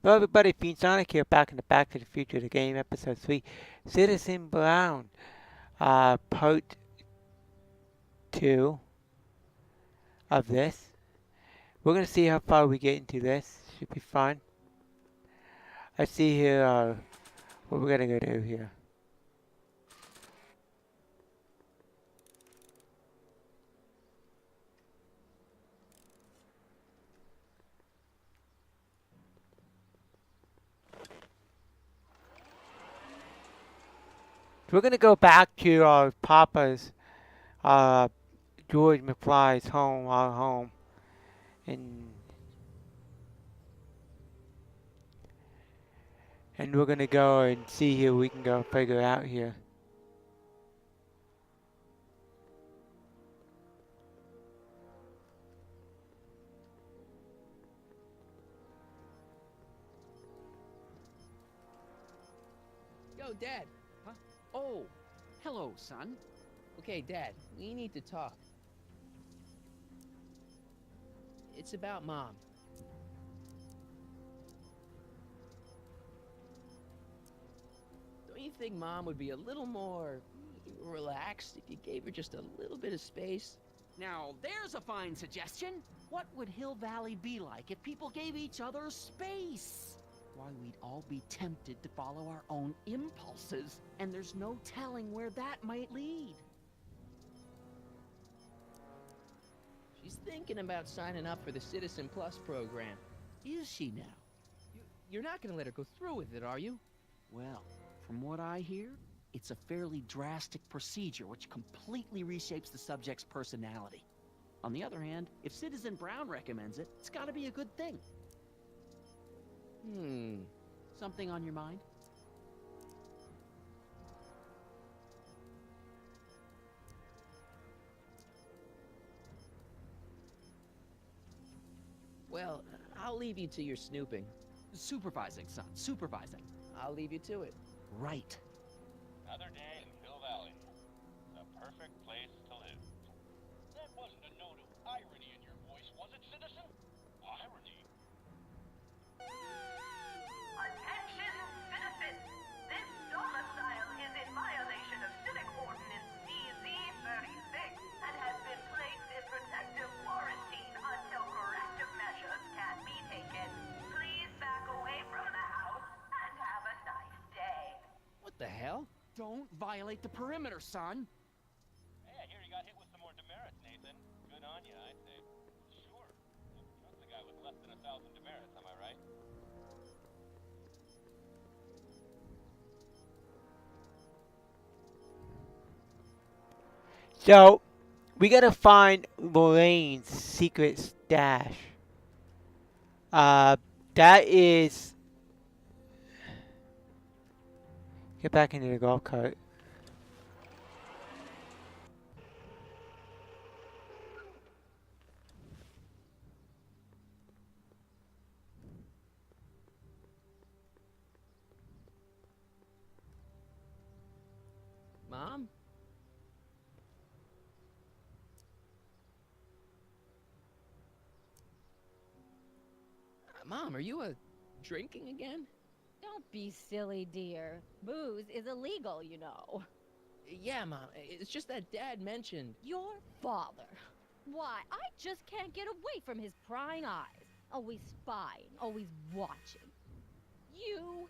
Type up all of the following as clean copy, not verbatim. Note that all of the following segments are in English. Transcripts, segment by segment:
Hello everybody, Fiend Sonic here, back in the Back to the Future the Game, Episode 3, Citizen Brown, Part 2 of this. We're gonna see how far we get into this, should be fun. Let's see here, what we're gonna go do here. We're gonna go back to our Papa's, uh, George McFly's home, our home, and we're gonna go and see here we can go figure out here. Yo, Dad. Huh? Oh, hello, son. Okay, Dad, we need to talk. It's about Mom. Don't you think Mom would be a little more relaxed if you gave her just a little bit of space? Now, there's a fine suggestion. What would Hill Valley be like if people gave each other space? Why, we'd all be tempted to follow our own impulses, and there's no telling where that might lead. She's thinking about signing up for the Citizen Plus program. Is she now? You're not gonna let her go through with it, are you? Well, from what I hear, it's a fairly drastic procedure which completely reshapes the subject's personality. On the other hand, if Citizen Brown recommends it, it's gotta be a good thing. Something on your mind? Well, I'll leave you to your snooping. Supervising, son, supervising. I'll leave you to it. Right. Another day in Hill Valley. The perfect place to live. That wasn't a note of irony in your voice, was it, citizen? Irony? Attention, citizens! This domicile is in violation of Civic Ordinance DZ-36 and has been placed in protective quarantine until corrective measures can be taken. Please back away from the house and have a nice day. What the hell? Don't violate the perimeter, son. Hey, I hear you got hit with some more demerits, Nathan. Good on you, I say. Sure. Trust the guy with less than 1,000 demerits, am I right? So, we gotta find Lorraine's secret stash. That is... Get back into the golf cart. Mom? Mom, are you drinking again? Don't be silly, dear. Booze is illegal, you know. Yeah, Mom. It's just that Dad mentioned. Your father. Why, I just can't get away from his prying eyes. Always spying, always watching. You...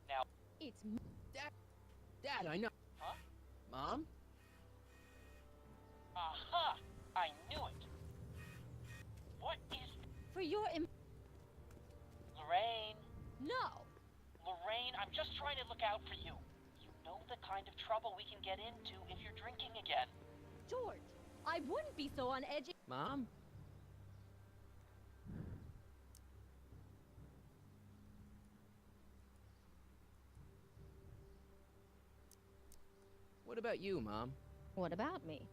Now- It's... Dad, I know. Huh? Mom? Aha! I knew it! What is... For your... Lorraine? No. Lorraine, I'm just trying to look out for you. You know the kind of trouble we can get into if you're drinking again. George, I wouldn't be so on edge... Mom? What about you, Mom? What about me?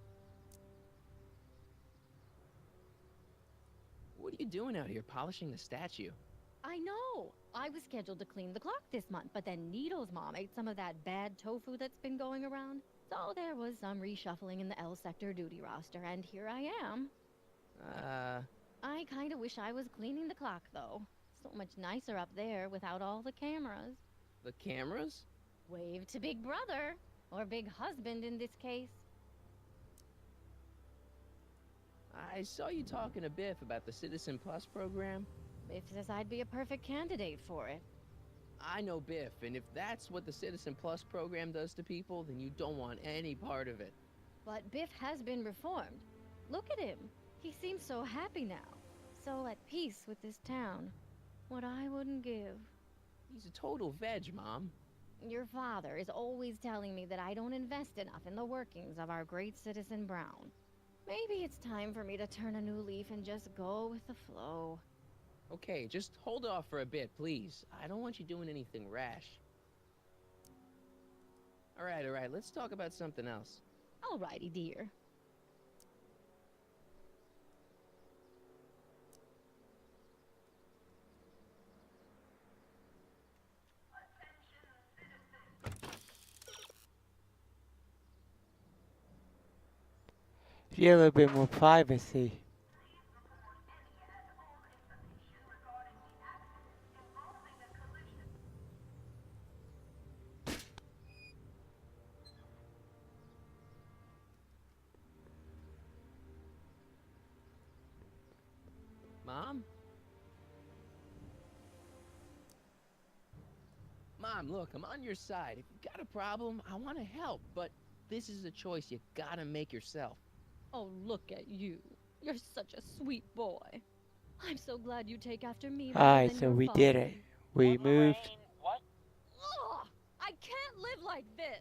What are you doing out here polishing the statue? I know. I was scheduled to clean the clock this month, but then Needle's mom ate some of that bad tofu that's been going around. So there was some reshuffling in the L sector duty roster, and here I am. I kinda wish I was cleaning the clock, though. So much nicer up there without all the cameras. The cameras? Wave to Big Brother, or Big Husband in this case. I saw you talking to Biff about the Citizen Plus program. Biff says I'd be a perfect candidate for it. I know Biff, and if that's what the Citizen Plus program does to people, then you don't want any part of it. But Biff has been reformed. Look at him. He seems so happy now. So at peace with this town. What I wouldn't give. He's a total veg, Mom. Your father is always telling me that I don't invest enough in the workings of our great citizen Brown. Maybe it's time for me to turn a new leaf and just go with the flow. Okay, just hold off for a bit, please. I don't want you doing anything rash. Alright, let's talk about something else. Alrighty, dear. You get a little bit more privacy. Mom? Mom, look, I'm on your side. If you've got a problem, I want to help, but this is a choice you gotta make yourself. Oh, look at you. You're such a sweet boy. I'm so glad you take after me. more Alright, than so your we father. did it. We What, moved. Lorraine? What? Ugh, I can't live like this.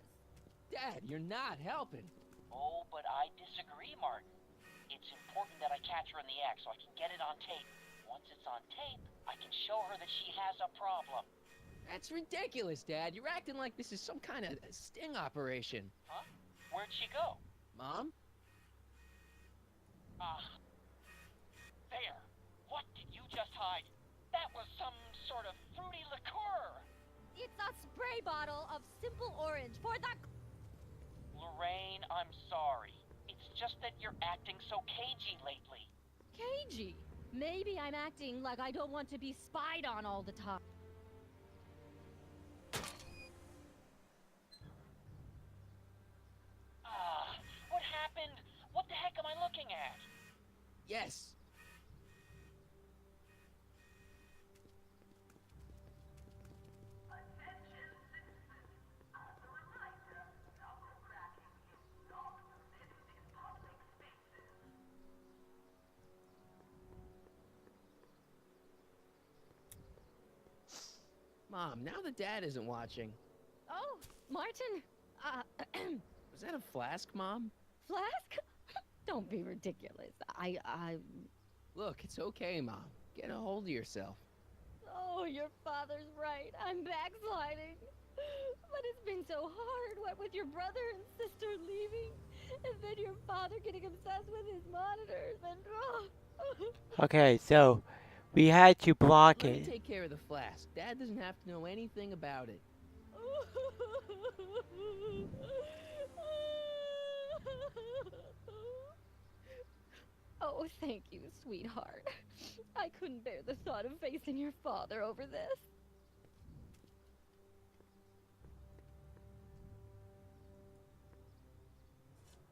Dad, you're not helping. Oh, but I disagree, Martin. It's important that I catch her in the act so I can get it on tape. Once it's on tape, I can show her that she has a problem. That's ridiculous, Dad. You're acting like this is some kind of sting operation. Huh? Where'd she go? Mom? There. What did you just hide? That was some sort of fruity liqueur. It's a spray bottle of simple orange for the... Lorraine, I'm sorry. It's just that you're acting so cagey lately. Cagey. Maybe I'm acting like I don't want to be spied on all the time. What happened? What the heck am I looking at? Yes. Mom, now that Dad isn't watching. Oh, Martin. Was that a flask, Mom? Flask? Don't be ridiculous. Look, it's okay, Mom. Get a hold of yourself. Oh, your father's right. I'm backsliding. But it's been so hard, what with your brother and sister leaving, and then your father getting obsessed with his monitors, and Okay, so we had to block Let me it. take care of the flask. Dad doesn't have to know anything about it. Oh, thank you, sweetheart. I couldn't bear the thought of facing your father over this.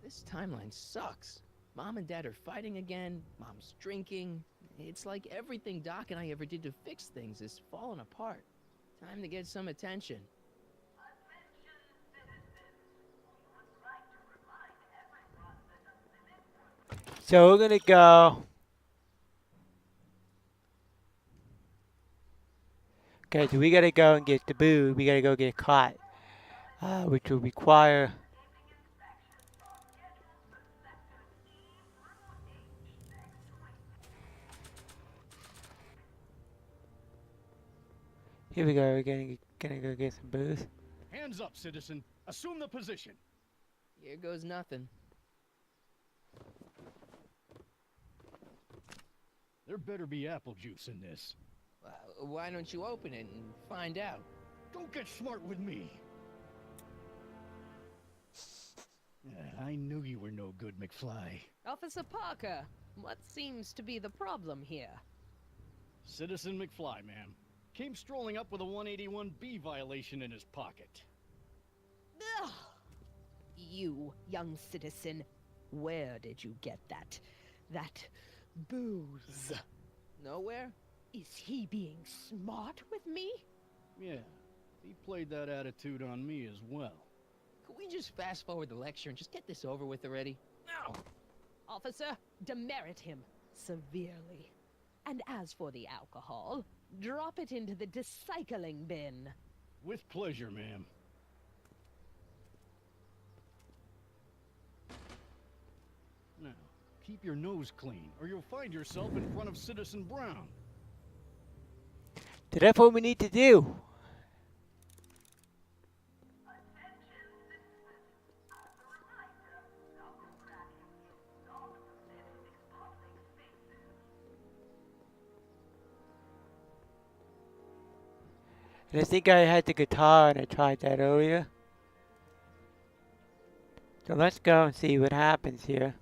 This timeline sucks. Mom and Dad are fighting again. Mom's drinking. It's like everything Doc and I ever did to fix things is falling apart. Time to get some attention. So we're gonna go. Okay, so we gotta go and get the boo. We gotta go get caught, which will require. Here we go. We're gonna go get some booze. Hands up, citizen. Assume the position. Here goes nothing. There better be apple juice in this. Why don't you open it and find out? Don't get smart with me. I knew you were no good, McFly. Officer Parker, what seems to be the problem here? Citizen McFly, ma'am. Came strolling up with a 181B violation in his pocket. Ugh. You, young citizen, where did you get that booze? Nowhere? Is he being smart with me? Yeah, he played that attitude on me as well. Could we just fast forward the lecture and just get this over with already? No. Officer, demerit him severely. And as for the alcohol, drop it into the recycling bin. With pleasure, ma'am. Now, keep your nose clean, or you'll find yourself in front of Citizen Brown. So that's what we need to do. And I think I had the guitar and I tried that earlier. So let's go and see what happens here.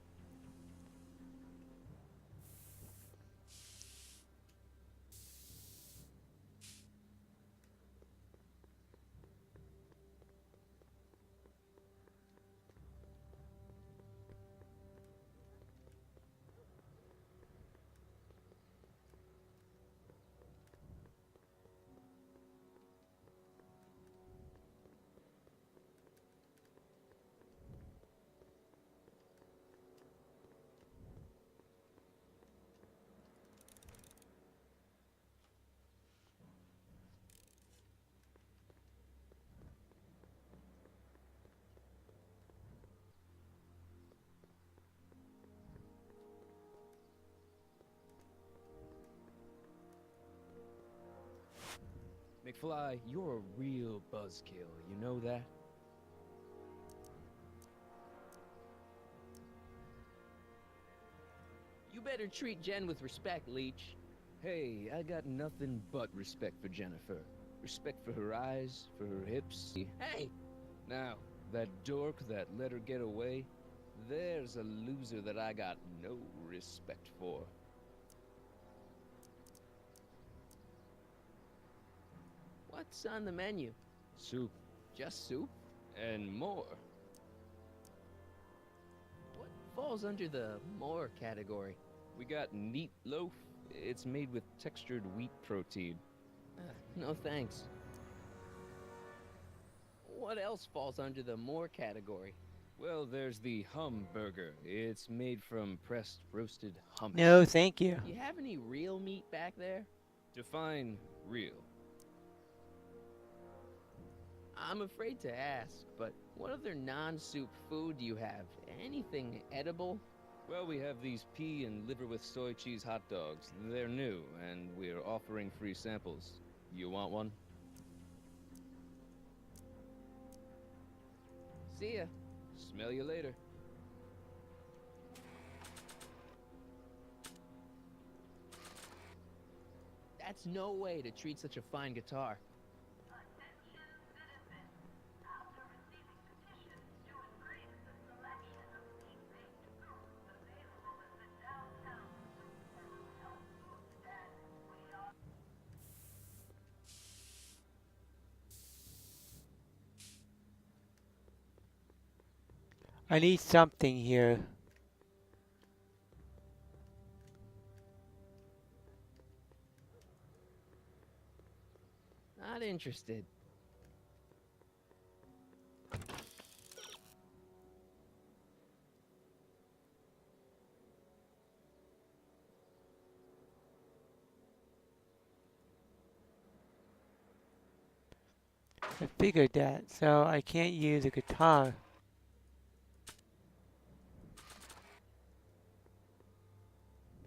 McFly, you're a real buzzkill, you know that? You better treat Jen with respect, Leech. Hey, I got nothing but respect for Jennifer. Respect for her eyes, for her hips. Hey! Now, that dork that let her get away, there's a loser that I got no respect for. What's on the menu? Soup. Just soup? And more. What falls under the more category? We got neat loaf. It's made with textured wheat protein. No thanks. What else falls under the more category? Well, there's the hum burger. It's made from pressed roasted hummus. No, thank you. You have any real meat back there? Define real. I'm afraid to ask, but what other non-soup food do you have? Anything edible? Well, we have these pea and liver with soy cheese hot dogs. They're new, and we're offering free samples. You want one? See ya. Smell you later. That's no way to treat such a fine guitar. I need something here. Not interested. I figured that, so I can't use a guitar.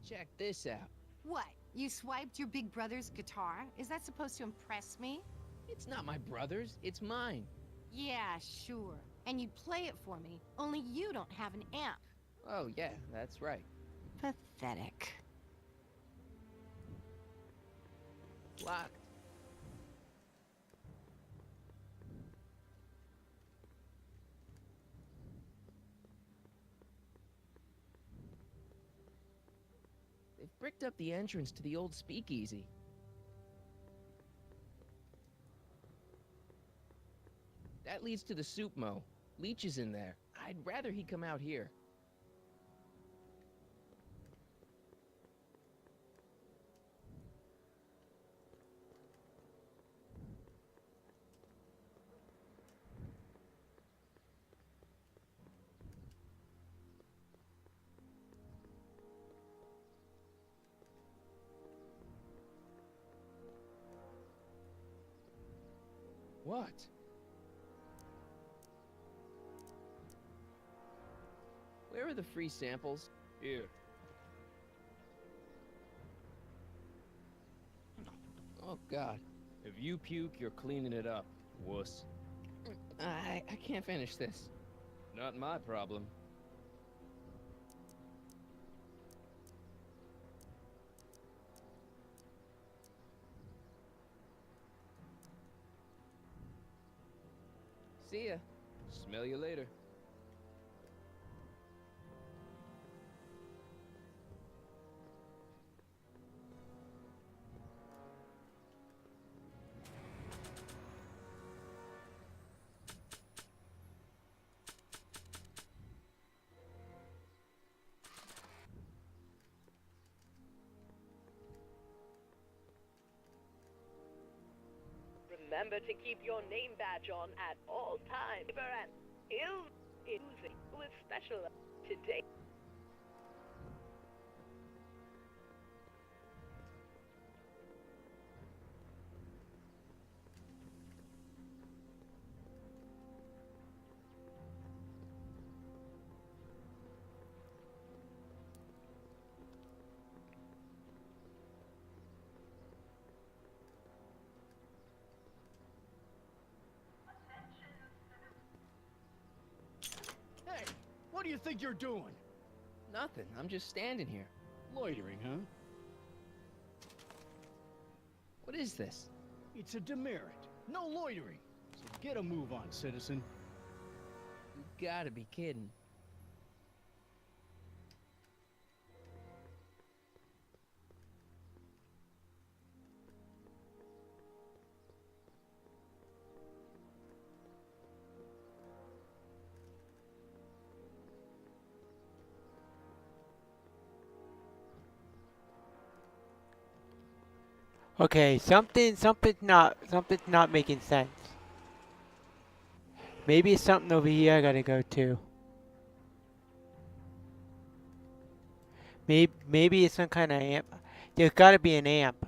Check this out. What? You swiped your big brother's guitar? Is that supposed to impress me? It's not my brother's, it's mine. Yeah, sure. And you'd play it for me, only you don't have an amp. Oh, yeah, that's right. Pathetic. Locked. They've bricked up the entrance to the old speakeasy. That leads to the soup mo. Leech is in there. I'd rather he come out here. What? Where are the free samples? Here. Oh, God. If you puke, you're cleaning it up, wuss. I can't finish this. Not my problem. See ya. Smell you later. Remember to keep your name badge on at all times. And is with special today. Hey, what do you think you're doing? Nothing. I'm just standing here. Loitering, huh? What is this? It's a demerit. No loitering. So get a move on, citizen. You gotta be kidding. Okay, something's not making sense. Maybe it's something over here I gotta go to. Maybe it's some kind of amp. There's gotta be an amp.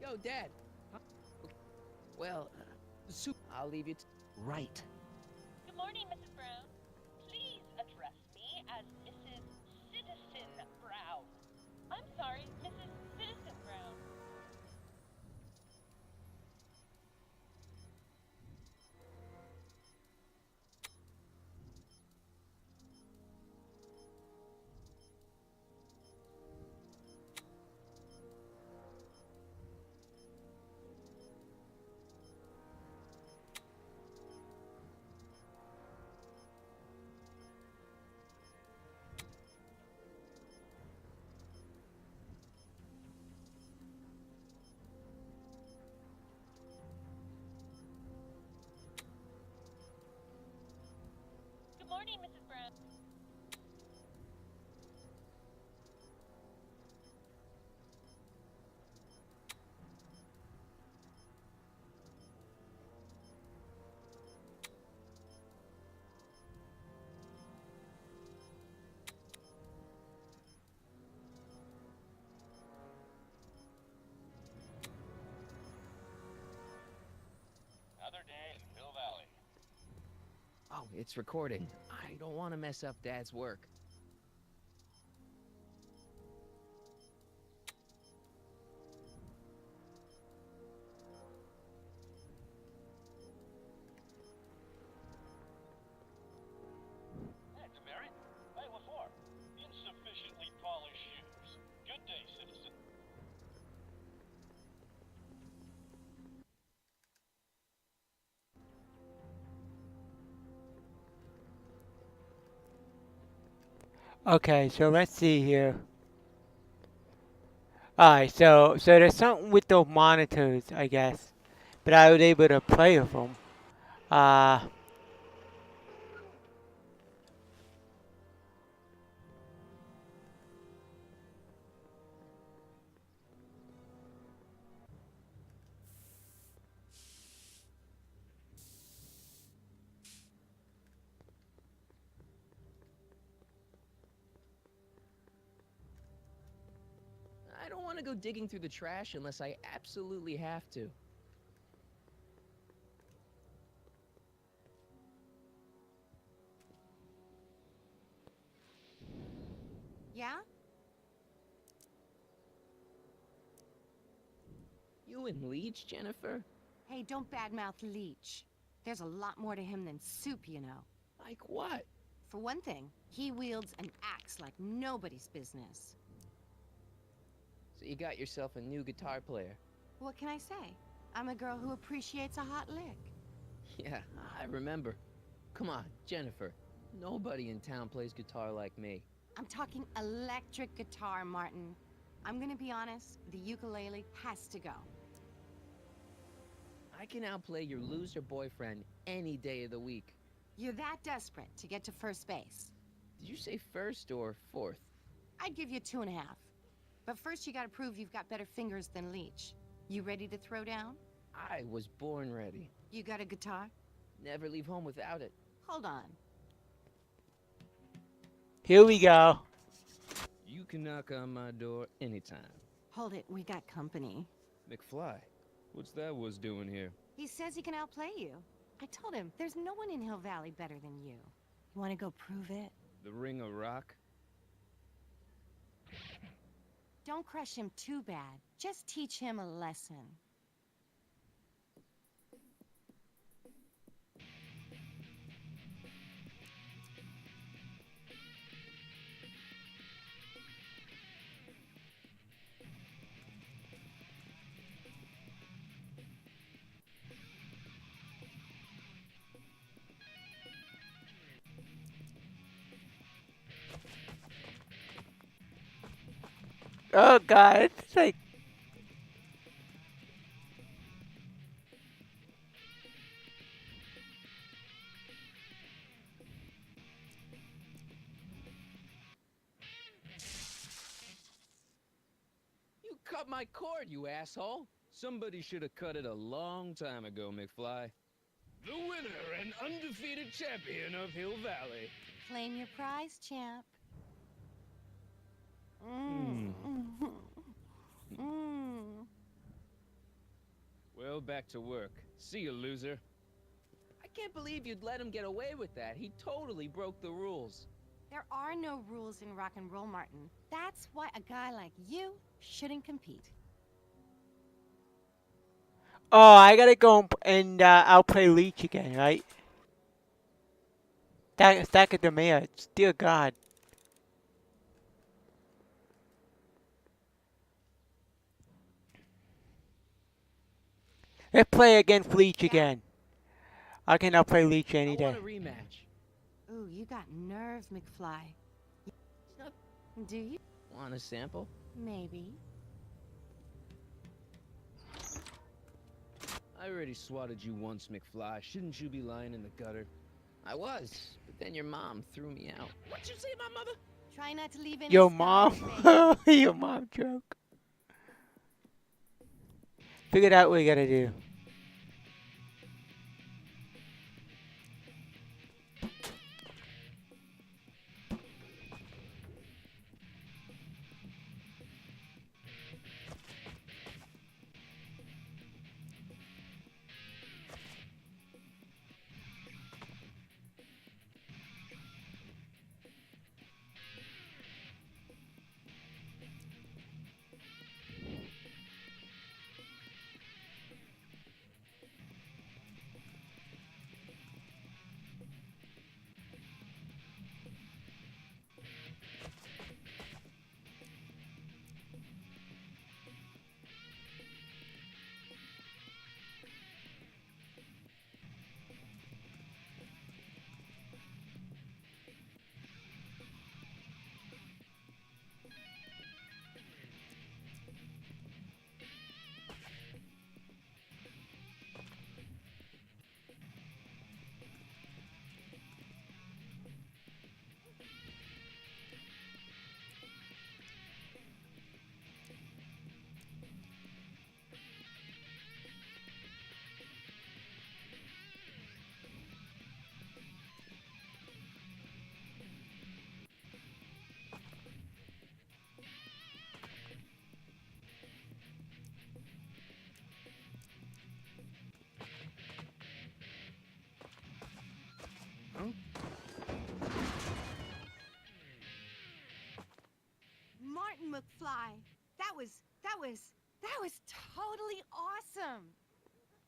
Yo, Dad. Well, soup. I'll leave you. Right. Good morning, Mrs. Brown. Please address me as Mrs. Citizen Brown. I'm sorry, Mrs. Citizen Brown. Good morning, Mrs. Brown. Another day in Hill Valley. Oh, it's recording. I don't want to mess up Dad's work. Hey, Demerit. Hey, what for? Insufficiently polished shoes. Good day, citizen. Okay, so let's see here. Alright, so there's something with those monitors, I guess. But I was able to play with them. Uh, I don't want to go digging through the trash unless I absolutely have to. Yeah? You and Leech, Jennifer? Hey, don't badmouth Leech. There's a lot more to him than soup, you know. Like what? For one thing, he wields an axe like nobody's business. So you got yourself a new guitar player. What can I say? I'm a girl who appreciates a hot lick. Yeah, I remember. Come on, Jennifer. Nobody in town plays guitar like me. I'm talking electric guitar, Martin. I'm gonna be honest, the ukulele has to go. I can outplay your loser boyfriend any day of the week. You're that desperate to get to first base. Did you say first or fourth? I'd give you 2.5. But first you gotta prove you've got better fingers than Leech. You ready to throw down? I was born ready. You got a guitar? Never leave home without it. Hold on. here we go. You can knock on my door anytime. Hold it, we got company. McFly, what's that was doing here? He says he can outplay you. I told him, there's no one in Hill Valley better than you. You wanna go prove it? The Ring of Rock? Don't crush him too bad. Just teach him a lesson. Oh god, it's like... You cut my cord, you asshole! Somebody should have cut it a long time ago, McFly. The winner and undefeated champion of Hill Valley. Claim your prize, champ. Well, back to work. See you, loser. I can't believe you'd let him get away with that. He totally broke the rules. There are no rules in rock and roll, Martin. That's why a guy like you shouldn't compete. Oh, I gotta go and outplay Leech again, right? Stack of the mayor. Dear God. Let's play against Leech again. I can outplay Leech any I day. want a rematch. Ooh, you got nerve, McFly. Do you? Want a sample? Maybe. I already swatted you once, McFly. Shouldn't you be lying in the gutter? I was, but then your mom threw me out. What'd you say, my mother? Try not to leave any Your scars, mom? baby. Your mom joke. Figured out what we gotta do. McFly. That was totally awesome.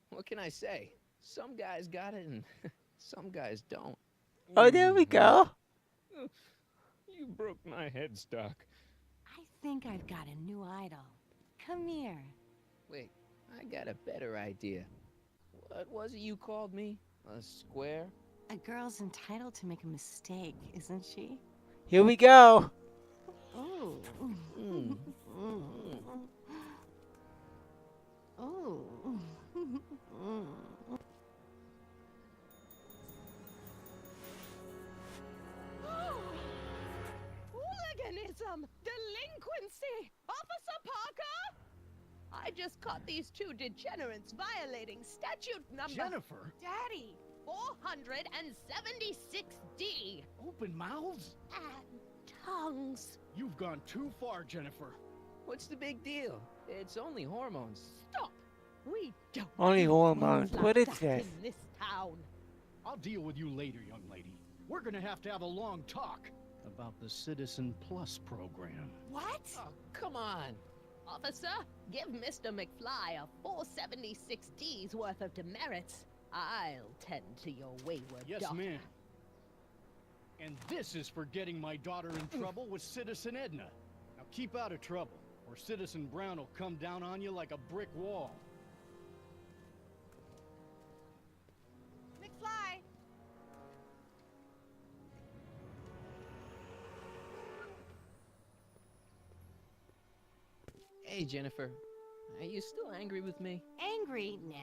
What can I say? Some guys got it and some guys don't. Oh, there we go. You broke my headstock. I think I've got a new idol. Come here. Wait, I got a better idea. What was it you called me? A square? A girl's entitled to make a mistake, isn't she? Here we go. Oh. Mm. Oh. Hooliganism! Delinquency! Officer Parker! I just caught these two degenerates violating statute number... Jennifer! Daddy! 476D! Open mouths? And tongues. You've gone too far, Jennifer. What's the big deal? It's only hormones. Stop! We don't Only do hormones. things What like is that this? in this town. I'll deal with you later, young lady. We're gonna have to have a long talk about the Citizen Plus program. What? Oh, come on. Officer, give Mr. McFly a 476D's worth of demerits. I'll tend to your wayward Yes, daughter. ma'am. And this is for getting my daughter in trouble with Citizen Edna. Now keep out of trouble, or Citizen Brown will come down on you like a brick wall. McFly! Hey, Jennifer. Are you still angry with me? Angry? Nah.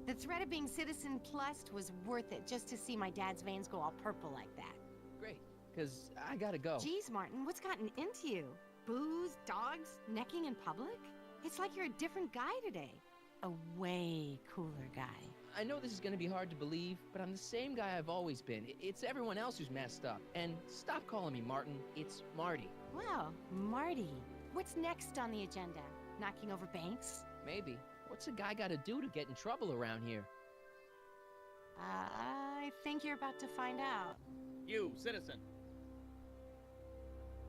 The threat of being Citizen Plus was worth it just to see my dad's veins go all purple like that. Great, because I gotta go. Geez, Martin, what's gotten into you? Booze, dogs, necking in public? It's like you're a different guy today. A way cooler guy. I know this is gonna be hard to believe, but I'm the same guy I've always been. It's everyone else who's messed up. And stop calling me Martin. It's Marty. Well, Marty, what's next on the agenda? Knocking over banks? Maybe. What's a guy gotta do to get in trouble around here? I think you're about to find out. You, citizen.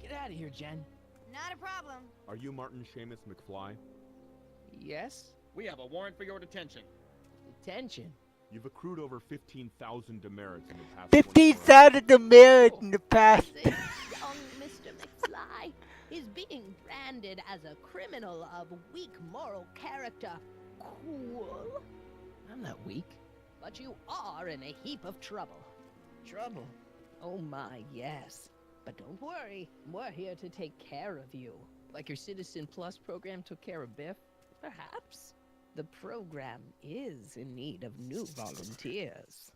Get out of here, Jen. Not a problem. Are you Martin Seamus McFly? Yes? We have a warrant for your detention. Detention? You've accrued over 15,000 demerits in the past 15,000 demerits in the past. This young Mr. McFly is being branded as a criminal of weak moral character. Cool. I'm not weak. But you are in a heap of trouble. Trouble? Oh my, yes. But don't worry, we're here to take care of you. Like your Citizen Plus program took care of Biff? Perhaps. The program is in need of new volunteers.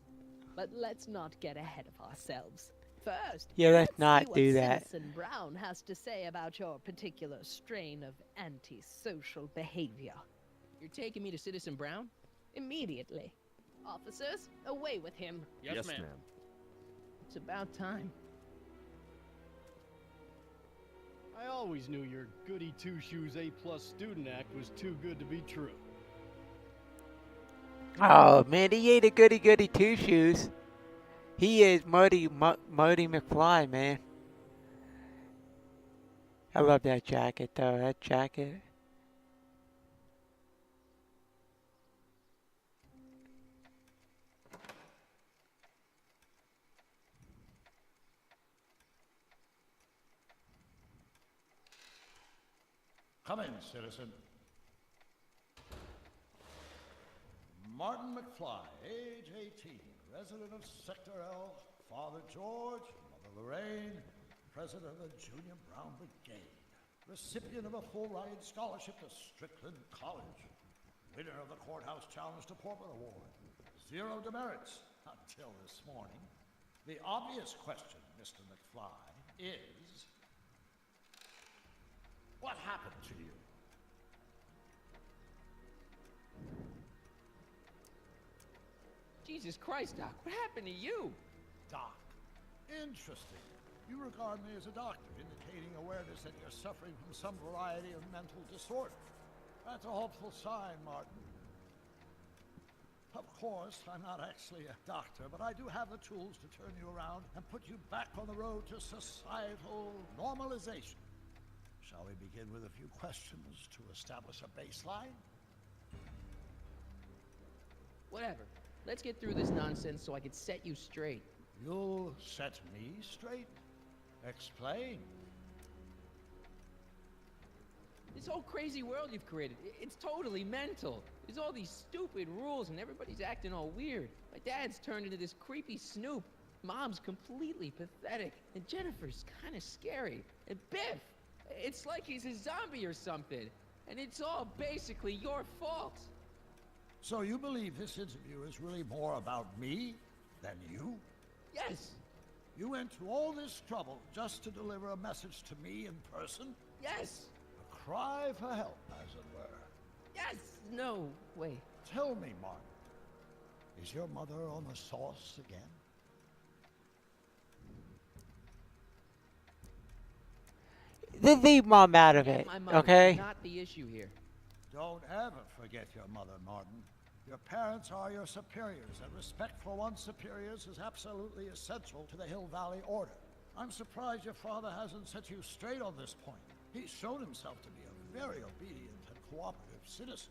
But let's not get ahead of ourselves. First, Yeah, let's see not what do that. Citizen Brown has to say about your particular strain of antisocial behavior. You're taking me to Citizen Brown? Immediately. Officers, away with him. Yes, ma'am. It's about time. I always knew your goody two-shoes A+ student act was too good to be true. Oh man, he ain't a goody goody two shoes. He is Marty McFly, man. I love that jacket though. That jacket. Come in, citizen. Martin McFly, age 18, resident of Sector L, Father George, Mother Lorraine, president of the Junior Brown Brigade, recipient of a full-ride scholarship to Strickland College, winner of the Courthouse Challenge to Portman Award, 0 demerits until this morning. The obvious question, Mr. McFly, is, what happened to you? Jesus Christ, Doc, what happened to you? Doc. Interesting. You regard me as a doctor, indicating awareness that you're suffering from some variety of mental disorder. That's a hopeful sign, Martin. Of course, I'm not actually a doctor, but I do have the tools to turn you around and put you back on the road to societal normalization. Shall we begin with a few questions to establish a baseline? Whatever. Let's get through this nonsense so I can set you straight. You'll set me straight? Explain. This whole crazy world you've created, it's totally mental. There's all these stupid rules and everybody's acting all weird. My dad's turned into this creepy snoop. Mom's completely pathetic. And Jennifer's kind of scary. And Biff, it's like he's a zombie or something. And it's all basically your fault. So you believe this interview is really more about me than you? Yes. You went to all this trouble just to deliver a message to me in person? Yes. A cry for help, as it were. Yes. No. Wait. Tell me, Martin. Is your mother on the sauce again? Leave Mom out of it, My mother okay? is not the issue here. Don't ever forget your mother, Martin. Your parents are your superiors, and respect for one's superiors is absolutely essential to the Hill Valley Order. I'm surprised your father hasn't set you straight on this point. He's shown himself to be a very obedient and cooperative citizen.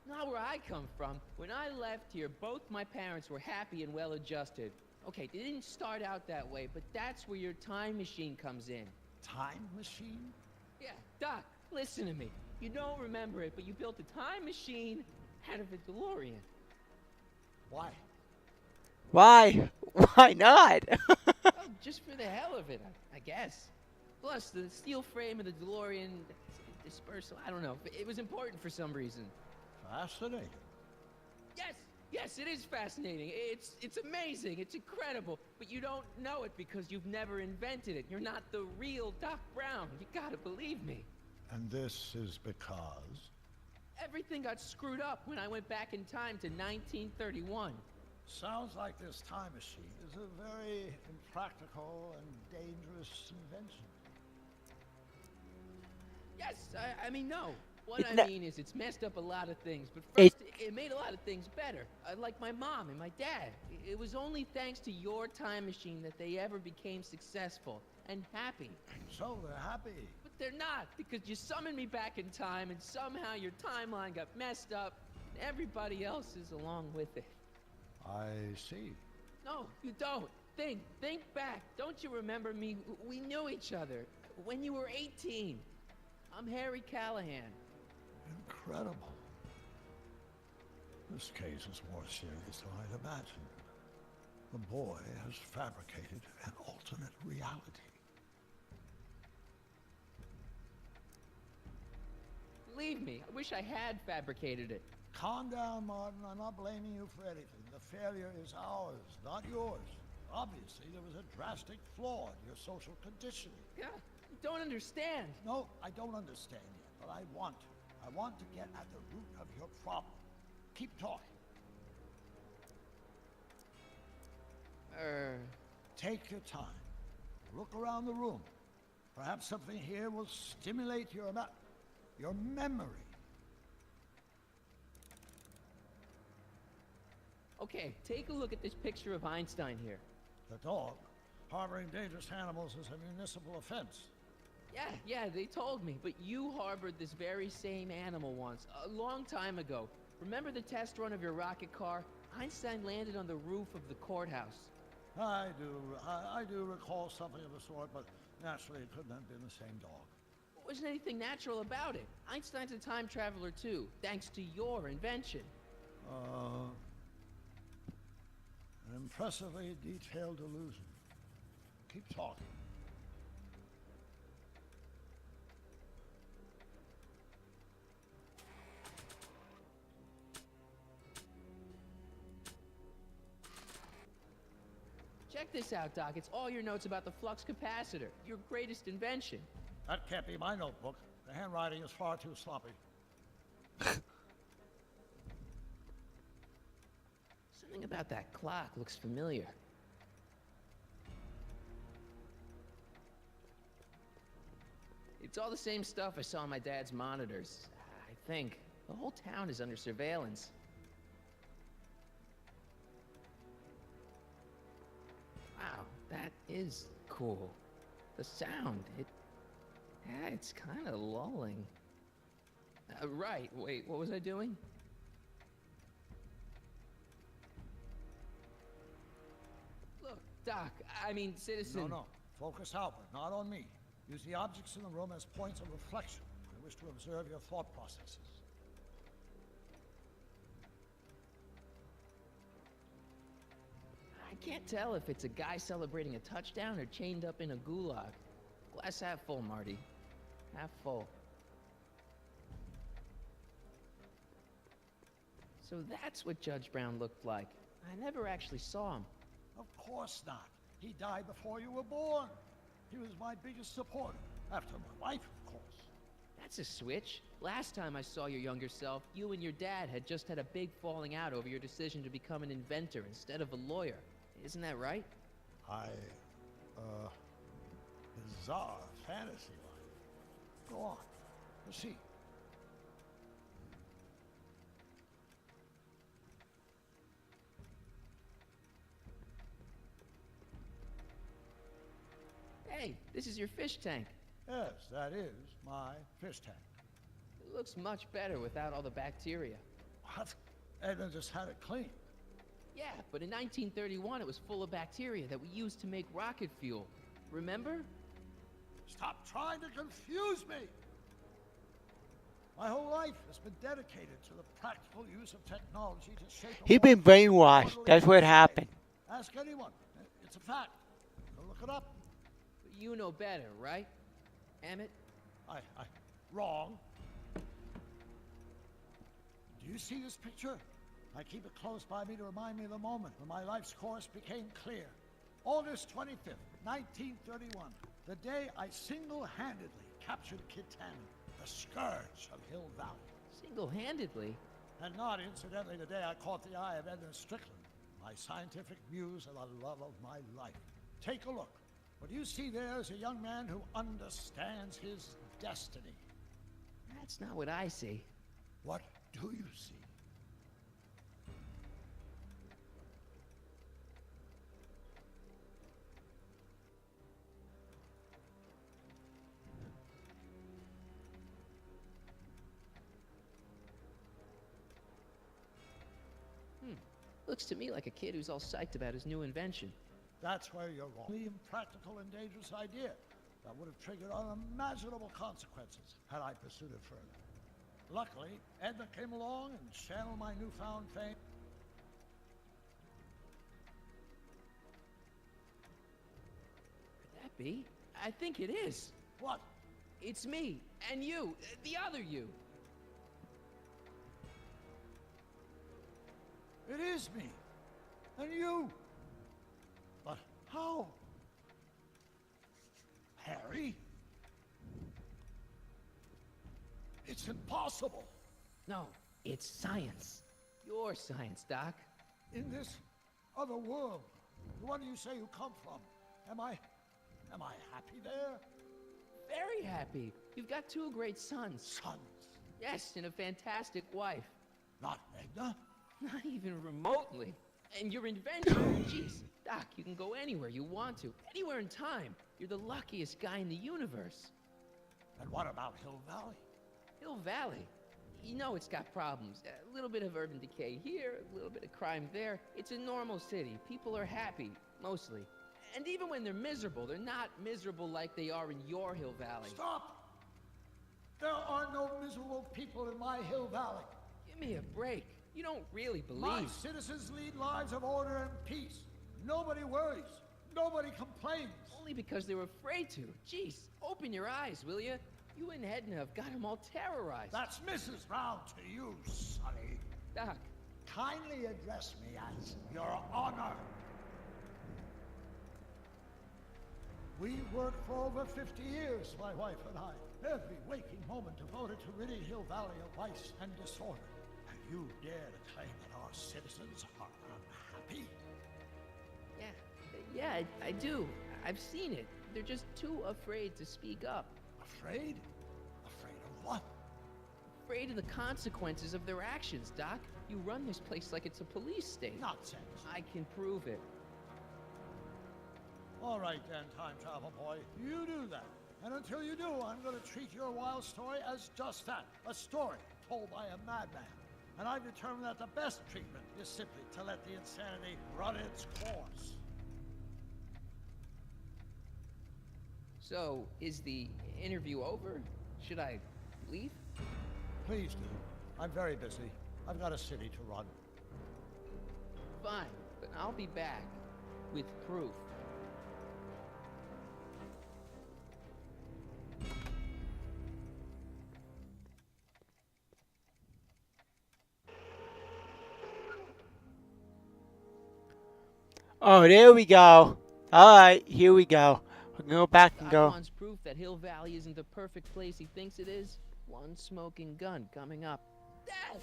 Not where I come from. When I left here, both my parents were happy and well-adjusted. Okay, they didn't start out that way, but that's where your time machine comes in. Time machine? Yeah, Doc, listen to me. You don't remember it, but you built a time machine out of a DeLorean. Why? Why? Why not? Well, just for the hell of it, I guess. Plus, the steel frame of the DeLorean, dispersal, I don't know. It was important for some reason. Fascinating. Yes, it is fascinating. It's amazing. It's incredible. But you don't know it because you've never invented it. You're not the real Doc Brown. You gotta believe me. And this is because? Everything got screwed up when I went back in time to 1931. Sounds like this time machine is a very impractical and dangerous invention. Yes, I mean, no. What It's I not- mean is it's messed up a lot of things, but It- first, it made a lot of things better. Like my mom and my dad. It was only thanks to your time machine that they ever became successful and happy. So they're happy. But they're not, because you summoned me back in time and somehow your timeline got messed up and everybody else is along with it. I see. No, you don't. Think back. Don't you remember me? We knew each other when you were 18. I'm Harry Callahan. Incredible. This case is more serious than I'd imagined. The boy has fabricated an alternate reality. Believe me, I wish I had fabricated it. Calm down, Martin. I'm not blaming you for anything. The failure is ours, not yours. Obviously, there was a drastic flaw in your social conditioning. Yeah, you don't understand. No, I don't understand yet, but I want to. I want to get at the root of your problem. Keep talking. Take your time. Look around the room. Perhaps something here will stimulate your memory. Okay, take a look at this picture of Einstein here. The dog. Harboring dangerous animals is a municipal offense. Yeah, they told me. But you harbored this very same animal once, a long time ago. Remember the test run of your rocket car? Einstein landed on the roof of the courthouse. I do recall something of the sort, but naturally it couldn't have been the same dog. There wasn't anything natural about it. Einstein's a time traveler too, thanks to your invention. An impressively detailed illusion. Keep talking. Check this out, Doc. It's all your notes about the flux capacitor, your greatest invention. That can't be my notebook. The handwriting is far too sloppy. Something about that clock looks familiar. It's all the same stuff I saw on my dad's monitors. I think. The whole town is under surveillance. Wow, that is cool. The sound, it's kind of lulling. Right, wait, what was I doing? Look, Doc, I mean, Citizen... No. Focus outward, not on me. Use the objects in the room as points of reflection. I wish to observe your thought processes. I can't tell if it's a guy celebrating a touchdown or chained up in a gulag. Glass half full, Marty. Half full. So that's what Judge Brown looked like. I never actually saw him. Of course not. He died before you were born. He was my biggest supporter, after my wife, of course. That's a switch. Last time I saw your younger self, you and your dad had just had a big falling out over your decision to become an inventor instead of a lawyer. Isn't that right? Bizarre fantasy life. Go on. Proceed. Hey, this is your fish tank. Yes, that is my fish tank. It looks much better without all the bacteria. What? Edna just had it cleaned. Yeah, but in 1931 it was full of bacteria that we used to make rocket fuel. Remember? Stop trying to confuse me! My whole life has been dedicated to the practical use of technology to shape a He's been brainwashed. That's what happened. Ask anyone. It's a fact. Go look it up. But you know better, right? Emmett? Wrong. Do you see this picture? I keep it close by me to remind me of the moment when my life's course became clear. August 25th, 1931. The day I single-handedly captured Kit Tannen, the scourge of Hill Valley. Single-handedly? And not incidentally the day I caught the eye of Edna Strickland, my scientific muse and the love of my life. Take a look. What you see there is a young man who understands his destiny. That's not what I see. What do you see? Looks to me like a kid who's all psyched about his new invention. That's where you're wrong. The impractical and dangerous idea that would have triggered unimaginable consequences had I pursued it further. Luckily, Edna came along and channeled my newfound fame. Could that be? I think it is. What? It's me, and you, the other you. It is me. And you. But how? Harry? It's impossible. No, it's science. Your science, Doc. In this other world, the one you say you come from, am I happy there? Very happy. You've got two great sons. Sons? Yes, and a fantastic wife. Not Edna? Not even remotely. And your invention, jeez, Doc, you can go anywhere you want to, anywhere in time. You're the luckiest guy in the universe. And what about Hill Valley? Hill Valley? You know it's got problems. A little bit of urban decay here, a little bit of crime there. It's a normal city. People are happy, mostly. And even when they're miserable, they're not miserable like they are in your Hill Valley. Stop! There are no miserable people in my Hill Valley. Give me a break. You don't really believe... My citizens lead lives of order and peace. Nobody worries. Nobody complains. Only because they were afraid to. Jeez, open your eyes, will you? You and Edna have got them all terrorized. That's Mrs. Brown to you, Sonny. Doc. Kindly address me as Your Honor. We worked for over 50 years, my wife and I. Every waking moment devoted to ridding Hill Valley of vice and disorder. And you dare to claim that our citizens are unhappy? Yeah, I do. I've seen it. They're just too afraid to speak up. Afraid? Afraid of what? Afraid of the consequences of their actions, Doc. You run this place like it's a police state. Nonsense. I can prove it. All right then, time travel boy. You do that. And until you do, I'm going to treat your wild story as just that, a story told by a madman. And I've determined that the best treatment is simply to let the insanity run its course. So, is the interview over? Should I leave? Please do. I'm very busy. I've got a city to run. Fine, but I'll be back with proof. Oh, there we go. Alright, here we go. We're gonna go back and Doc go. wants proof that Hill Valley isn't the perfect place he thinks it is. One smoking gun coming up. Dad!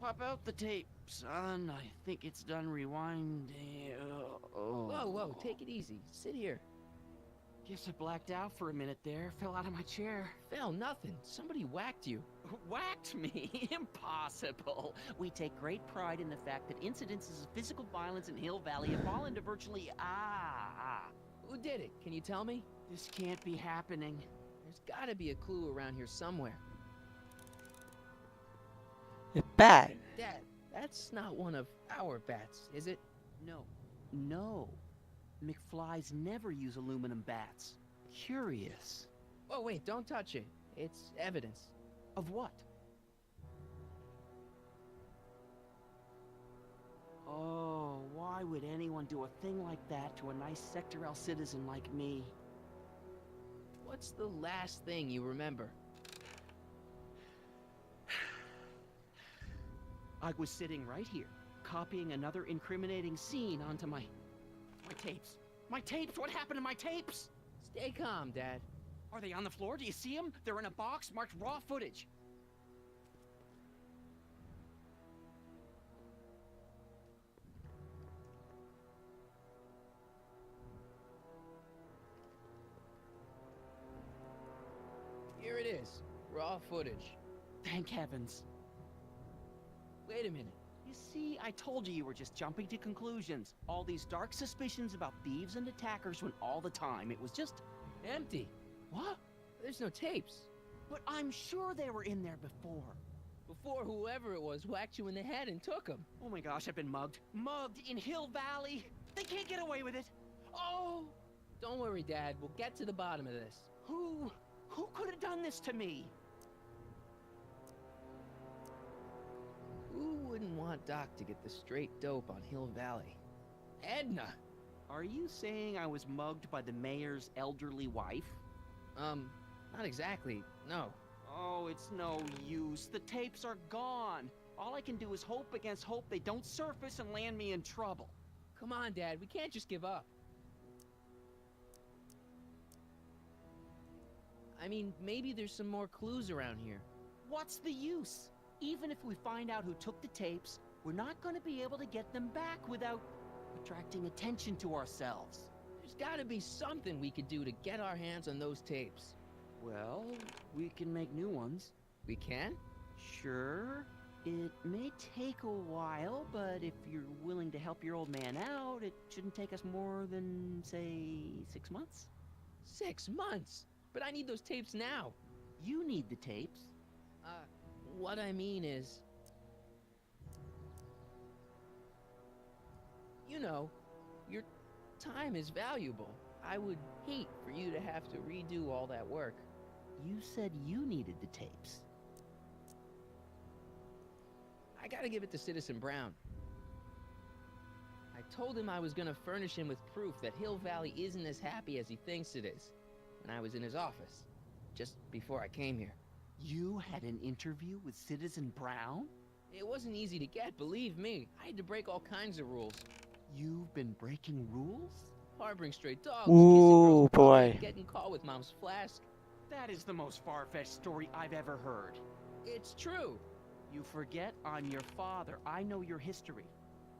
Pop out the tape, son. I think it's done rewinding. Whoa, whoa, take it easy. Sit here. Guess I blacked out for a minute there. Fell out of my chair. Fell nothing. Somebody whacked you. Whacked me? Impossible. We take great pride in the fact that incidences of physical violence in Hill Valley have fallen to virtually Who did it? Can you tell me? This can't be happening. There's gotta be a clue around here somewhere. The bat. Dad, that's not one of our bats, is it? No. No. McFlys never use aluminum bats. Curious. Oh, wait, don't touch it. It's evidence. Of what? Oh, why would anyone do a thing like that to a nice Sector L citizen like me? What's the last thing you remember? I was sitting right here, copying another incriminating scene onto my tapes. My tapes? What happened to my tapes? Stay calm, Dad. Are they on the floor? Do you see them? They're in a box marked raw footage. Here it is. Raw footage. Thank heavens. Wait a minute. You see, I told you were just jumping to conclusions. All these dark suspicions about thieves and attackers when all the time it was just empty. What? There's no tapes. But I'm sure they were in there before. Before whoever it was whacked you in the head and took them. Oh my gosh, I've been mugged. Mugged in Hill Valley. They can't get away with it. Oh! Don't worry, Dad. We'll get to the bottom of this. Who could have done this to me? Who wouldn't want Doc to get the straight dope on Hill Valley? Edna! Are you saying I was mugged by the mayor's elderly wife? Not exactly, no. Oh, it's no use. The tapes are gone. All I can do is hope against hope they don't surface and land me in trouble. Come on, Dad. We can't just give up. I mean, maybe there's some more clues around here. What's the use? Even if we find out who took the tapes, we're not going to be able to get them back without attracting attention to ourselves. There's gotta be something we could do to get our hands on those tapes. Well, we can make new ones. We can? Sure. It may take a while, but if you're willing to help your old man out, it shouldn't take us more than, say, 6 months. 6 months? But I need those tapes now. You need the tapes. What I mean is... You know, your time is valuable. I would hate for you to have to redo all that work. You said you needed the tapes. I gotta give it to Citizen Brown. I told him I was gonna furnish him with proof that Hill Valley isn't as happy as he thinks it is. When I was in his office, just before I came here. You had an interview with Citizen Brown? It wasn't easy to get, believe me. I had to break all kinds of rules. You've been breaking rules? Harboring stray dogs, Ooh, boy. getting caught with Mom's flask. That is the most far-fetched story I've ever heard. It's true. You forget I'm your father. I know your history.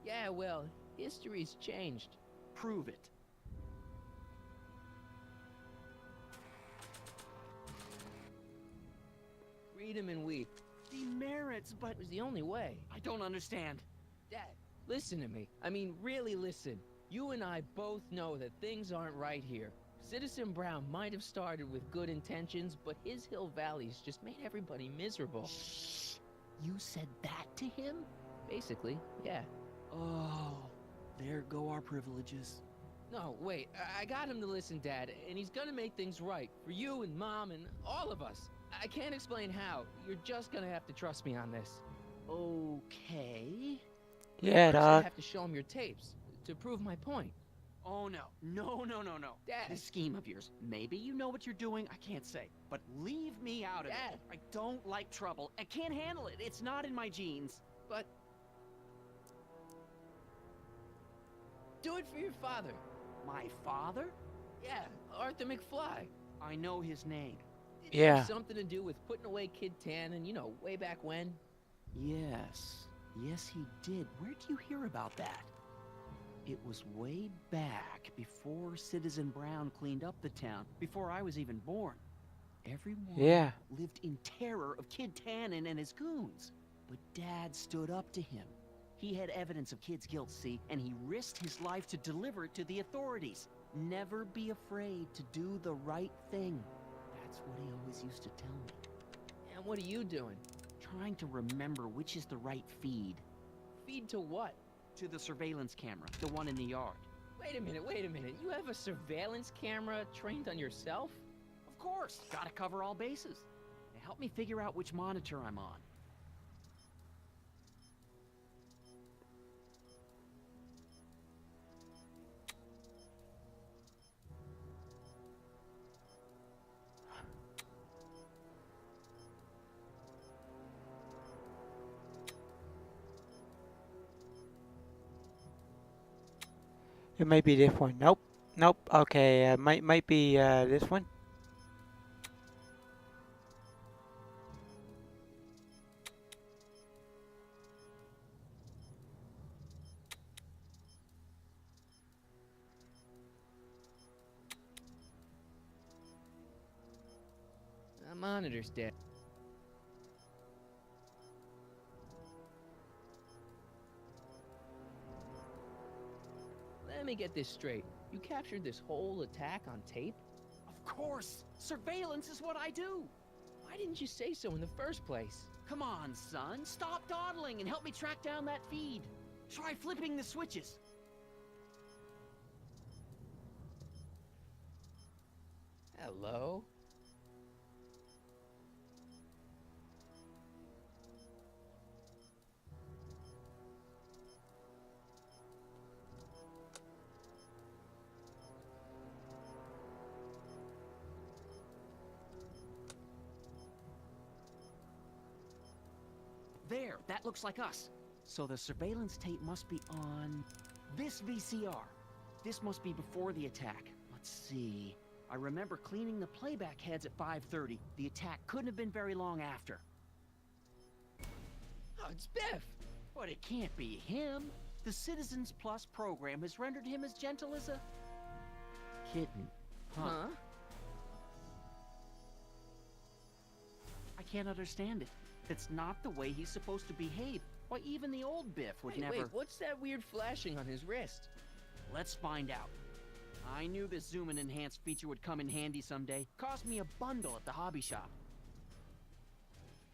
Yeah, well, history's changed. Prove it. Freedom and weep. Demerits, but... It was the only way. I don't understand. Dad, listen to me. I mean, really listen. You and I both know that things aren't right here. Citizen Brown might have started with good intentions, but his Hill Valley's just made everybody miserable. Shh! You said that to him? Basically, yeah. Oh, there go our privileges. No, wait, I got him to listen, Dad, and he's gonna make things right for you and Mom and all of us. I can't explain how. You're just gonna have to trust me on this. Okay. Yeah, First, I dog. have to show him your tapes to prove my point. Oh no. No. Dad. This scheme of yours. Maybe you know what you're doing, I can't say. But leave me out of Dad. it. I don't like trouble. I can't handle it. It's not in my genes. But do it for your father. My father? Yeah, Arthur McFly. I know his name. Did it Yeah. have something to do with putting away Kid Tannen, you know, way back when? Yes. Yes, he did. Where'd you hear about that? It was way back before Citizen Brown cleaned up the town, before I was even born. Everyone Yeah. lived in terror of Kid Tannen and his goons. But Dad stood up to him. He had evidence of Kid's guilt, see, and he risked his life to deliver it to the authorities. Never be afraid to do the right thing. That's what he always used to tell me. And what are you doing? Trying to remember which is the right feed. Feed to what? To the surveillance camera, the one in the yard. Wait a minute. You have a surveillance camera trained on yourself? Of course, gotta cover all bases. Now help me figure out which monitor I'm on. It might be this one. Nope. Nope. Okay. Might be this one. Monitor's dead. Let me get this straight. You captured this whole attack on tape? Of course! Surveillance is what I do! Why didn't you say so in the first place? Come on, son. Stop dawdling and help me track down that feed. Try flipping the switches. Hello? There, that looks like us. So the surveillance tape must be on this VCR. This must be before the attack. Let's see. I remember cleaning the playback heads at 5:30. The attack couldn't have been very long after. Oh, it's Biff! But it can't be him. The Citizens Plus program has rendered him as gentle as a kitten. Huh? I can't understand it. That's not the way he's supposed to behave. Why, even the old Biff would never... Wait, what's that weird flashing on his wrist? Let's find out. I knew this zoom and enhance feature would come in handy someday. Cost me a bundle at the hobby shop.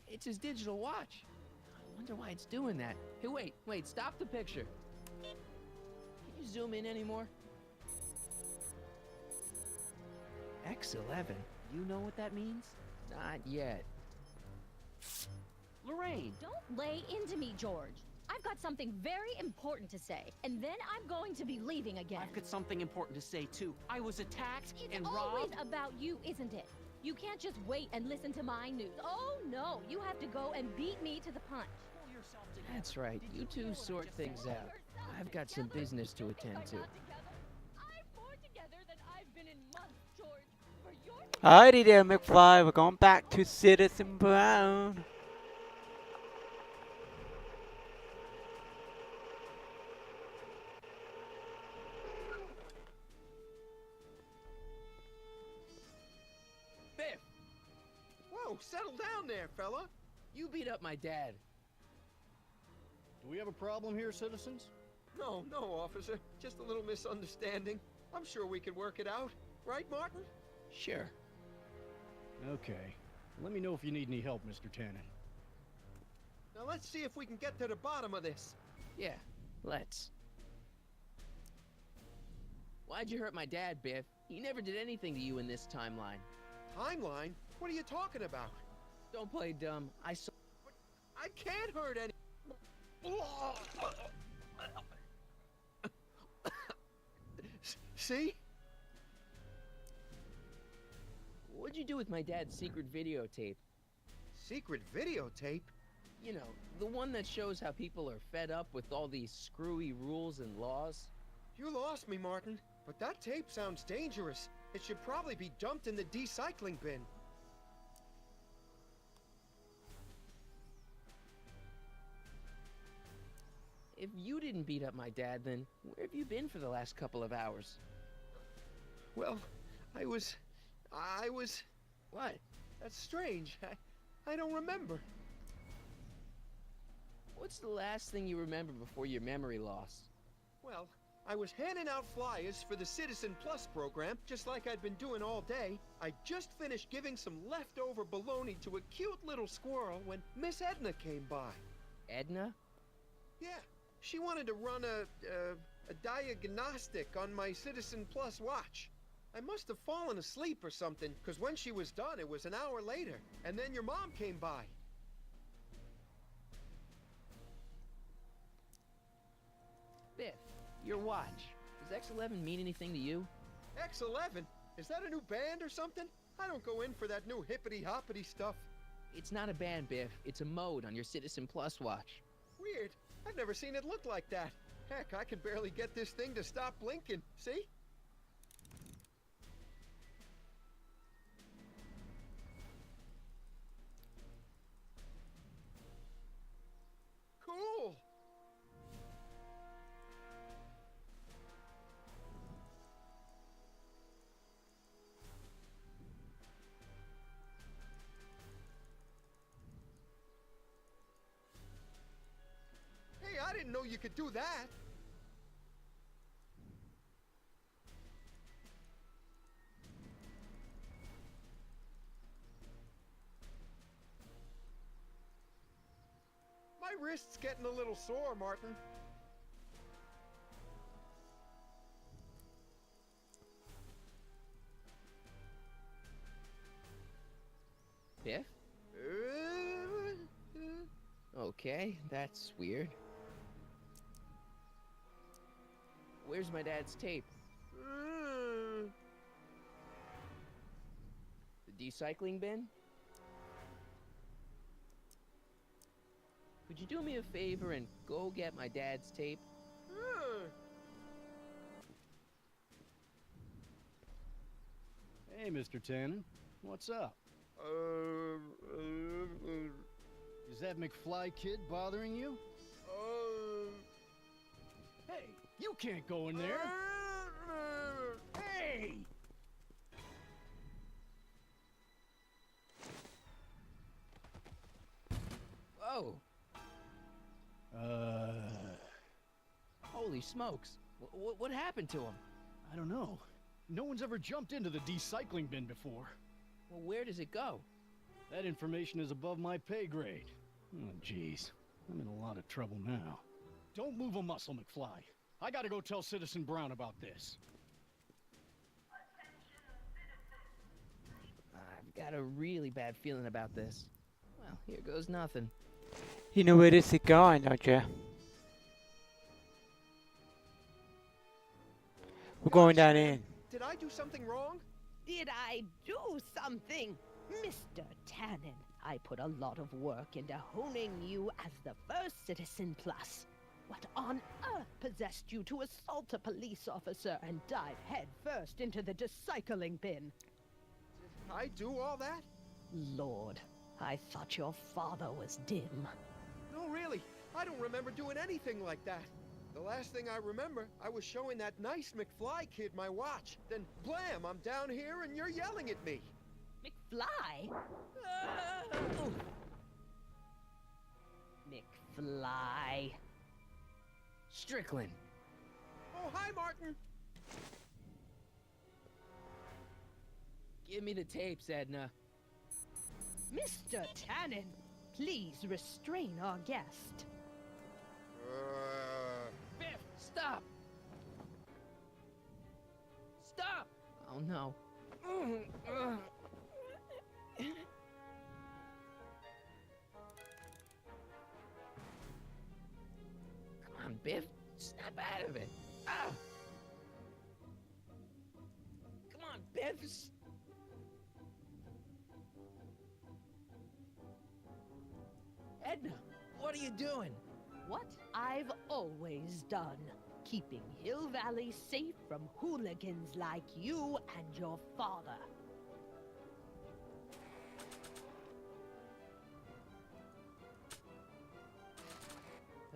It's his digital watch. I wonder why it's doing that. Hey, wait, stop the picture. Can you zoom in anymore? X11? You know what that means? Not yet. Lorraine! Don't lay into me, George. I've got something very important to say, and then I'm going to be leaving again. I've got something important to say, too. I was attacked It's and always robbed. about you, isn't it? You can't just wait and listen to my news. Oh, no. You have to go and beat me to the punch. That's right. You two sort things out. I've got some business to attend to. Alrighty there, McFly. We're going back to Citizen Brown. Biff! Whoa, settle down there, fella. You beat up my dad. Do we have a problem here, citizens? No, no, officer. Just a little misunderstanding. I'm sure we could work it out. Right, Martin? Sure. Okay. Let me know if you need any help, Mr. Tannen. Now let's see if we can get to the bottom of this. Yeah, let's. Why'd you hurt my dad, Biff? He never did anything to you in this timeline. Timeline? What are you talking about? Don't play dumb. I saw. I can't hurt any. See? What'd you do with my dad's secret videotape? Secret videotape? You know, the one that shows how people are fed up with all these screwy rules and laws. You lost me, Martin. But that tape sounds dangerous. It should probably be dumped in the recycling bin. If you didn't beat up my dad, then where have you been for the last couple of hours? Well, I was... What? That's strange. I don't remember. What's the last thing you remember before your memory loss? Well, I was handing out flyers for the Citizen Plus program, just like I'd been doing all day. I just finished giving some leftover bologna to a cute little squirrel when Miss Edna came by. Edna? Yeah, she wanted to run a diagnostic on my Citizen Plus watch. I must have fallen asleep or something, because when she was done, it was an hour later. And then your mom came by. Biff, your watch. Does X11 mean anything to you? X11? Is that a new band or something? I don't go in for that new hippity-hoppity stuff. It's not a band, Biff. It's a mode on your Citizen Plus watch. Weird. I've never seen it look like that. Heck, I can barely get this thing to stop blinking. See? Cool! Hey, I didn't know you could do that! My wrist's getting a little sore, Martin. Biff? Okay, that's weird. Where's my dad's tape? The recycling bin? Could you do me a favor and go get my dad's tape? Hey, Mr. Tannen. What's up? Is that McFly kid bothering you? Hey, you can't go in there! Hey! Whoa! Holy smokes. What happened to him? I don't know. No one's ever jumped into the recycling bin before. Well, where does it go? That information is above my pay grade. Oh, jeez. I'm in a lot of trouble now. Don't move a muscle, McFly. I gotta go tell Citizen Brown about this. I've got a really bad feeling about this. Well, here goes nothing. You know where this is going, don't you? We're going down in. Did I do something wrong? Did I do something? Mr. Tannen, I put a lot of work into honing you as the first Citizen Plus. What on earth possessed you to assault a police officer and dive headfirst into the recycling bin? Did I do all that? Lord, I thought your father was dim. No, really. I don't remember doing anything like that. The last thing I remember, I was showing that nice McFly kid my watch. Then, blam, I'm down here and you're yelling at me. McFly? McFly. Strickland. Oh, hi, Martin. Give me the tapes, Edna. Mr. Tannen, please restrain our guest. Biff, stop! Stop! Oh no. Come on, Biff. Snap out of it. Ah! Come on, Biff. Edna, what are you doing? What I've always done. Keeping Hill Valley safe from hooligans like you and your father.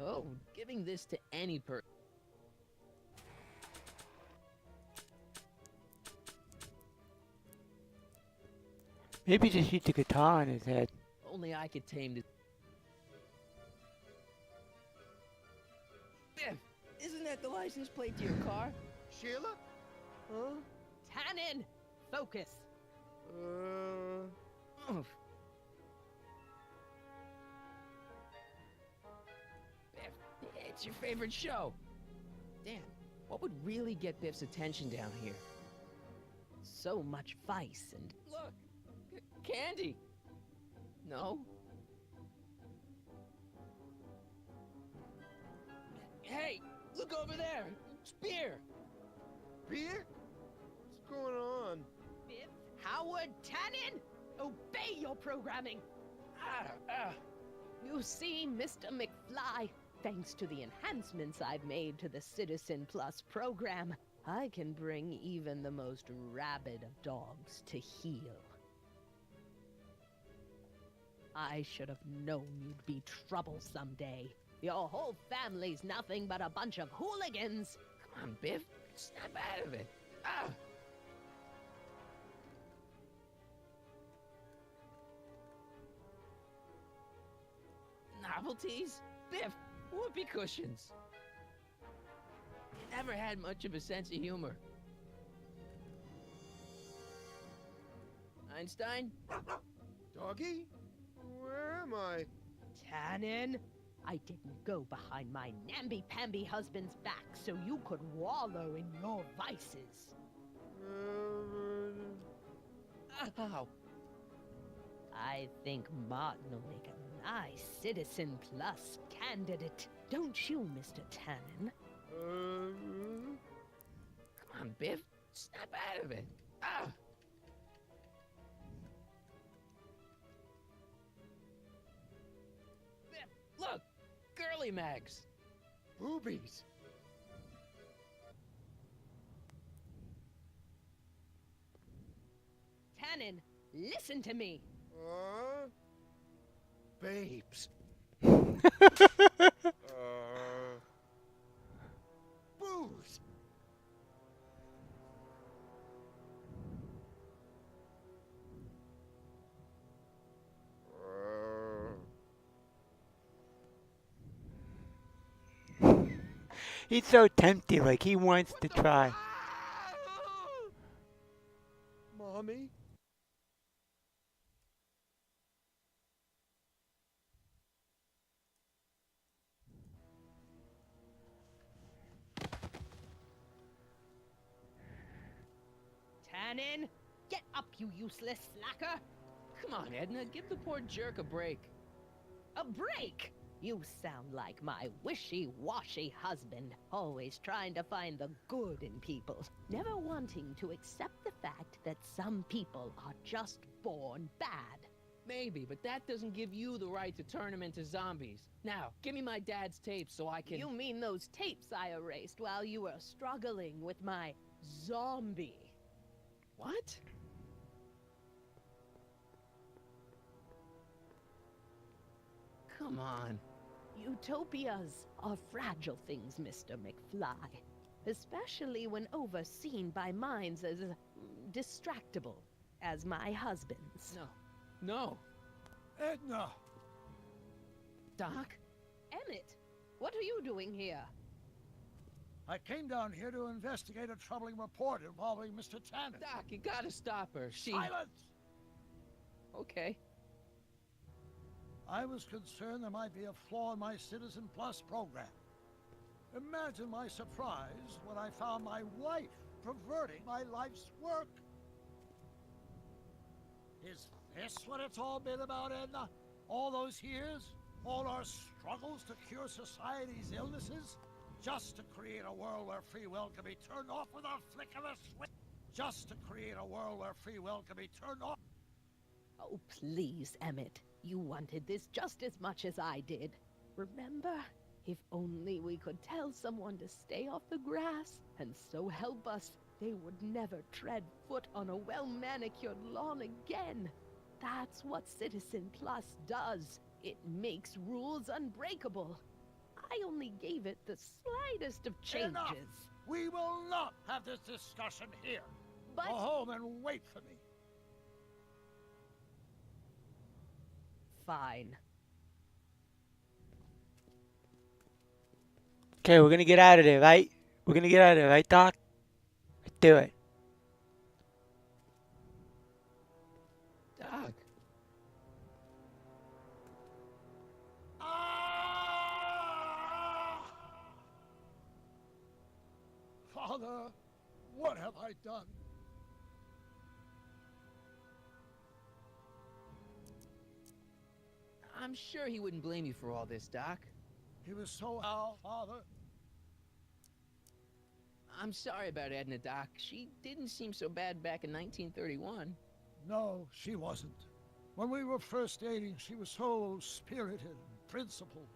Oh, giving this to any person. Maybe just shoot the guitar on his head. Only I could tame the... Biff, isn't that the license plate to your car? Sheila? Huh? Tannen, focus. Oof. Biff, it's your favorite show. Damn, what would really get Biff's attention down here? So much vice and... Look, candy. No? Hey, look over there. It's beer. Beer? What's going on? Biff Howard Tannen, obey your programming. You see, Mr. McFly, thanks to the enhancements I've made to the Citizen Plus program, I can bring even the most rabid of dogs to heel. I should have known you'd be trouble someday. Your whole family's nothing but a bunch of hooligans. Come on, Biff. Snap out of it. Ah! Novelties? Biff, whoopee cushions. You never had much of a sense of humor. Einstein? Doggy? Where am I? Tannen, I didn't go behind my namby-pamby husband's back so you could wallow in your vices. Ow. I think Martin will make a nice Citizen Plus candidate. Don't you, Mr. Tannen? Come on, Biff. Snap out of it. Ah! Biff, look! Girly mags! Boobies! Tannen, listen to me. Babes. Booze. He's so tempting, like he wants to try. Mommy? Tannen, get up, you useless slacker. Come on, Edna. Give the poor jerk a break. A break? You sound like my wishy-washy husband, always trying to find the good in people, never wanting to accept the fact that some people are just born bad. Maybe, but that doesn't give you the right to turn them into zombies. Now, give me my dad's tapes so I can... You mean those tapes I erased while you were struggling with my zombie? What? Come on. Utopias are fragile things, Mr. McFly. Especially when overseen by minds as distractible as my husband's. No. No. Edna! Doc? Emmett, what are you doing here? I came down here to investigate a troubling report involving Mr. Tannen. Doc, you gotta stop her. Silence! Okay. I was concerned there might be a flaw in my Citizen Plus program. Imagine my surprise when I found my wife perverting my life's work. Is this what it's all been about, Edna? All those years? All our struggles to cure society's illnesses? Just to create a world where free will can be turned off with a flick of a switch? Just to create a world where free will can be turned off? Oh, please, Emmett. You wanted this just as much as I did. Remember? If only we could tell someone to stay off the grass, and so help us, they would never tread foot on a well-manicured lawn again. That's what Citizen Plus does. It makes rules unbreakable. I only gave it the slightest of changes. Enough! We will not have this discussion here. But... Go home and wait for me. Fine. Okay, we're gonna get out of there, right? We're gonna get out of there, right, Doc? Let's do it. Doc. Father, what have I done? I'm sure he wouldn't blame you for all this, Doc. He was so out, Father. I'm sorry about Edna, Doc. She didn't seem so bad back in 1931. No, she wasn't. When we were first dating, she was so spirited, principled,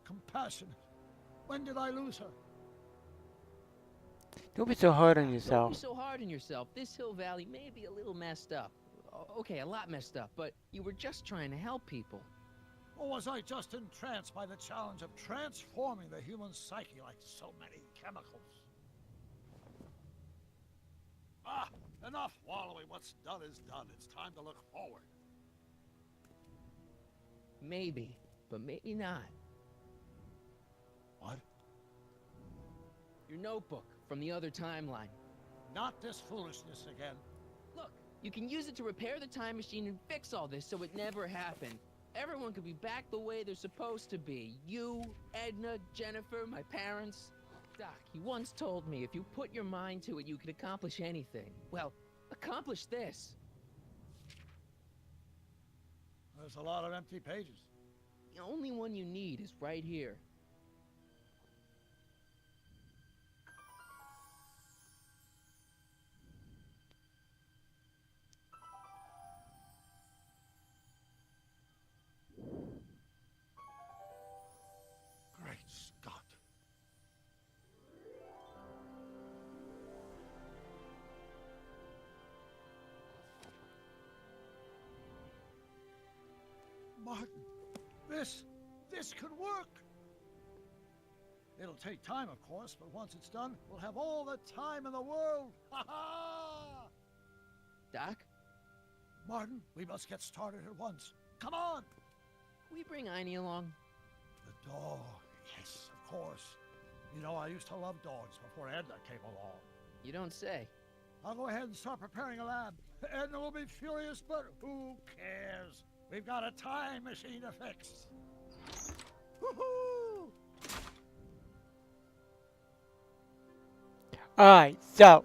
compassionate. When did I lose her? Don't be so hard on Don't yourself. be so hard on yourself. This Hill Valley may be a little messed up. Okay, a lot messed up, but you were just trying to help people. Or was I just entranced by the challenge of transforming the human psyche like so many chemicals? Ah, enough wallowing. What's done is done. It's time to look forward. Maybe, but maybe not. What? Your notebook from the other timeline. Not this foolishness again. Look, you can use it to repair the time machine and fix all this so it never happened. Everyone could be back the way they're supposed to be. You, Edna, Jennifer, my parents. Doc, you once told me if you put your mind to it, you could accomplish anything. Well, accomplish this. There's a lot of empty pages. The only one you need is right here. Great Scott. Martin, this could work. It'll take time, of course, but once it's done, we'll have all the time in the world. Ha ha! Doc? Martin, we must get started at once. Come on! Can we bring Einie along? The dog, yes, of course. You know, I used to love dogs before Edna came along. You don't say. I'll go ahead and start preparing a lab. Edna will be furious, but who cares? We've got a time machine to fix. Woohoo! Alright, so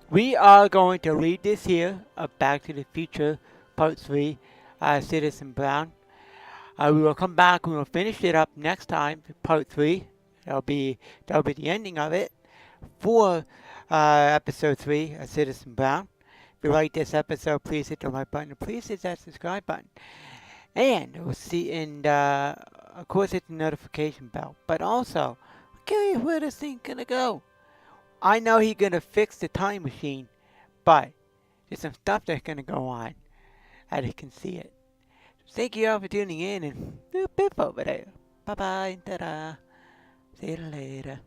we are going to leave this here of Back to the Future Part 3, Citizen Brown. We will come back and we'll finish it up next time, Part 3. That'll be the ending of it for Episode 3, Citizen Brown. If you like this episode, please hit the like button and please hit that subscribe button. And we'll see, and of course hit the notification bell. But also, I'm curious where this thing's gonna go. I know he's gonna fix the time machine, but there's some stuff that's gonna go on. I just can see it. So thank you all for tuning in, and do a pip over there. Bye bye, ta-da. See you later.